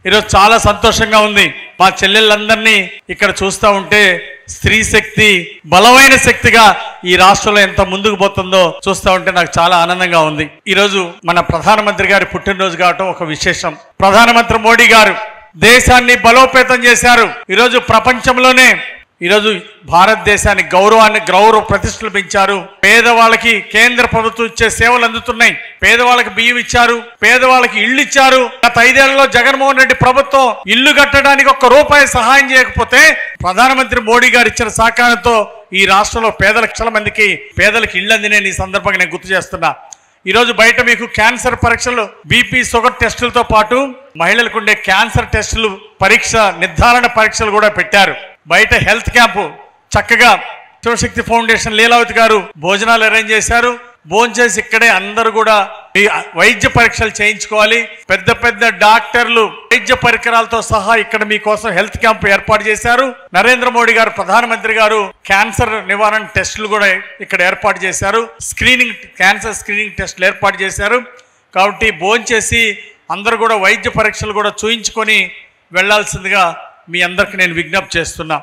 ఈరోజు చాలా సంతోషంగా ఉంది. మా చెల్లెళ్ళందరినీ ఇక్కడ చూస్తూ ఉంటే స్త్రీ శక్తి బలమైన శక్తిగా ఈ రాష్ట్రంలో ఎంత ముందుకు పోతుందో చూస్తూ ఉంటే నాకు చాలా ఆనందంగా ఉంది. ఈరోజు మన ప్రధానమంత్రి గారి పుట్టినరోజు కావటం ఒక విశేషం. ప్రధానమంత్రి మోడీ గారు దేశాన్ని బలోపేతం చేశారు. ఈరోజు ప్రపంచంలోనే ఈరోజు భారతదేశానికి గౌరవ ప్రతిష్టలు పెంచారు. పేదవాళ్ళకి కేంద్ర ప్రభుత్వం ఇచ్చే సేవలు అందుతున్నాయి. పేదవాళ్ళకి బియ్యం ఇచ్చారు, పేదవాళ్ళకి ఇళ్ళు ఇచ్చారు. గత 5 ఏళ్లలో జగన్మోహన్ రెడ్డి ప్రభుత్వం ఇల్లు కట్టడానికి ₹1 సహాయం చేయకపోతే ప్రధానమంత్రి మోడీ గారు ఇచ్చిన సహకారంతో ఈ రాష్ట్రంలో లక్షల మందికి పేదలకు ఇళ్ళు అందినే ఈ సందర్భంగా నేను గుర్తు చేస్తున్నా. ఈరోజు బయట మీకు క్యాన్సర్ పరీక్షలు, బీపీ, షుగర్ టెస్టులతో పాటు మహిళలకు ఉండే క్యాన్సర్ టెస్టులు నిర్ధారణ పరీక్షలు కూడా పెట్టారు. బయట హెల్త్ క్యాంపు చక్కగా శివశక్తి ఫౌండేషన్ లీలావతి గారు భోజనాలు అరేంజ్ చేశారు. భోజనం చేసి ఇక్కడే అందరూ కూడా వైద్య పరీక్షలు చేయించుకోవాలి. పెద్ద పెద్ద డాక్టర్లు వైద్య పరికరాలతో సహా ఇక్కడ మీకోసం హెల్త్ క్యాంప్ ఏర్పాటు చేశారు. నరేంద్ర మోడీ గారు ప్రధానమంత్రి గారు క్యాన్సర్ నివారణ టెస్టులు కూడా ఇక్కడ ఏర్పాటు చేశారు. క్యాన్సర్ స్క్రీనింగ్ టెస్టులు ఏర్పాటు చేశారు. కాబట్టి భోజనం చేసి అందరూ కూడా వైద్య పరీక్షలు కూడా చూయించుకొని వెళ్లాల్సిందిగా మీ అందరికి నేను విజ్ఞప్తి చేస్తున్నా.